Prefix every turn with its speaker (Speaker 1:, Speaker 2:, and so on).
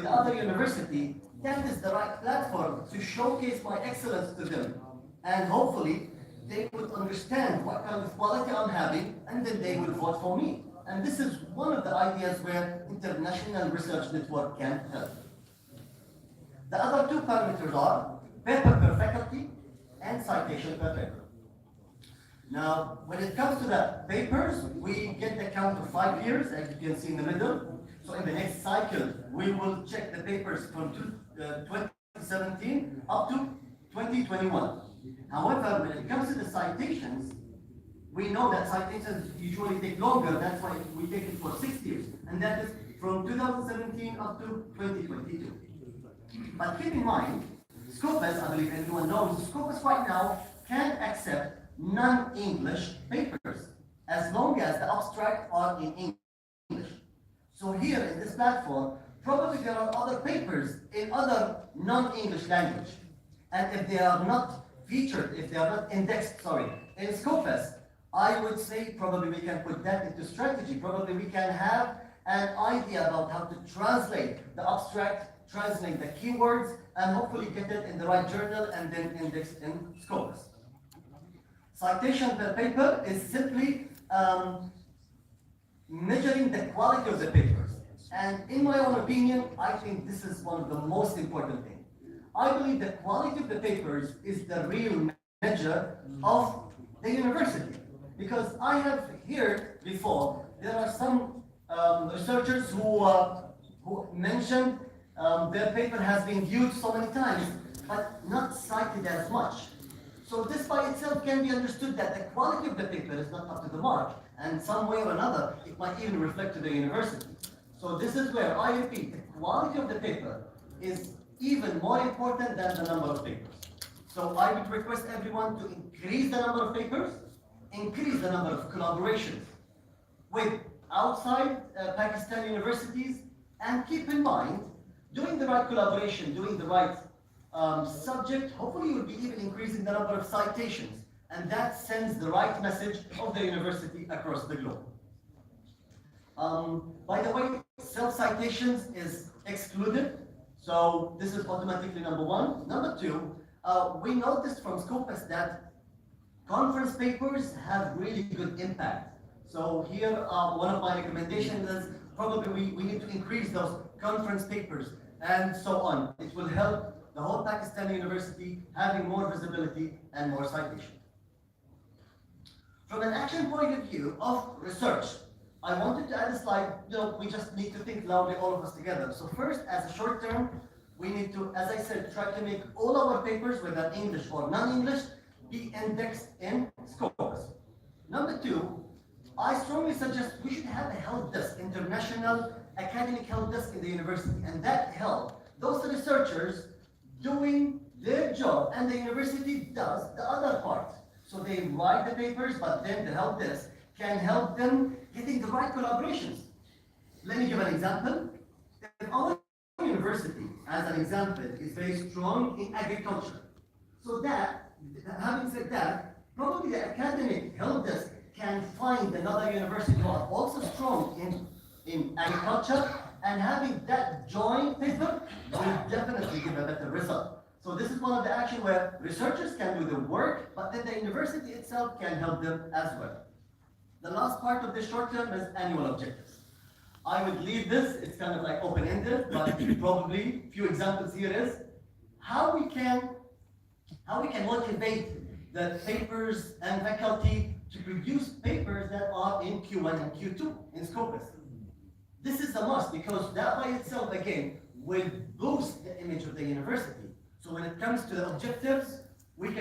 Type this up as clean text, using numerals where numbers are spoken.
Speaker 1: with other university, that is the right platform to showcase my excellence to them. And hopefully, they would understand what kind of quality I'm having, and then they will vote for me. And this is one of the ideas where international research network can help. The other two parameters are paper per faculty and citation per paper. Now, when it comes to the papers, we get the count of 5 years, as you can see in the middle. So in the next cycle, we will check the papers from 2017 up to 2021. However, when it comes to the citations, we know that citations usually take longer. That's why we take it for 6 years. And that is from 2017 up to 2022. But keep in mind, Scopus, I believe everyone knows, Scopus right now can accept non-English papers as long as the abstracts are in English. So here in this platform, probably there are other papers in other non-English language. And if they are not featured, if they are not indexed, in Scopus, I would say probably we can put that into strategy. Probably we can have an idea about how to translate the abstract, translate the keywords, and hopefully get it in the right journal and then index in Scopus. Citation per paper is simply measuring the quality of the papers. And in my own opinion, I think this is one of the most important things. I believe the quality of the papers is the real measure of the university. Because I have heard before, there are some researchers who mentioned their paper has been viewed so many times, but not cited as much. So this by itself can be understood that the quality of the paper is not up to the mark, and some way or another, it might even reflect to the university. So this is where I repeat, the quality of the paper is even more important than the number of papers. So I would request everyone to increase the number of papers, increase the number of collaborations with outside Pakistan universities, and keep in mind, doing the right collaboration, doing the right subject, hopefully you will be even increasing the number of citations, and that sends the right message of the university across the globe. By the way, self-citations is excluded, so this is automatically number one. Number two, we noticed from Scopus that conference papers have really good impact. So here, one of my recommendations is probably we need to increase those conference papers and so on. It will help the whole Pakistani university having more visibility and more citation. From an action point of view of research, I wanted to add a slide. We just need to think loudly, all of us together. So first, as a short term, we need to, as I said, try to make all our papers, whether English or non-English, be indexed in Scopus. Number two, I strongly suggest we should have a help desk, international academic help desk in the university, and that help those researchers doing their job, and the university does the other part. So they write the papers, but then the help desk can help them getting the right collaborations. Let me give an example. If our university, as an example, is very strong in agriculture, so that, having said that, probably the academic help desk can find another university who are also strong in agriculture, and having that joint paper will definitely give a better result. So this is one of the action where researchers can do the work, but then the university itself can help them as well. The last part of this short term is annual objectives. I would leave this, it's kind of like open-ended, but probably a few examples here is how we can motivate the papers and faculty to produce papers that are in Q1 and Q2 in Scopus. This is a must because that by itself, again, will boost the image of the university. So when it comes to the objectives, we can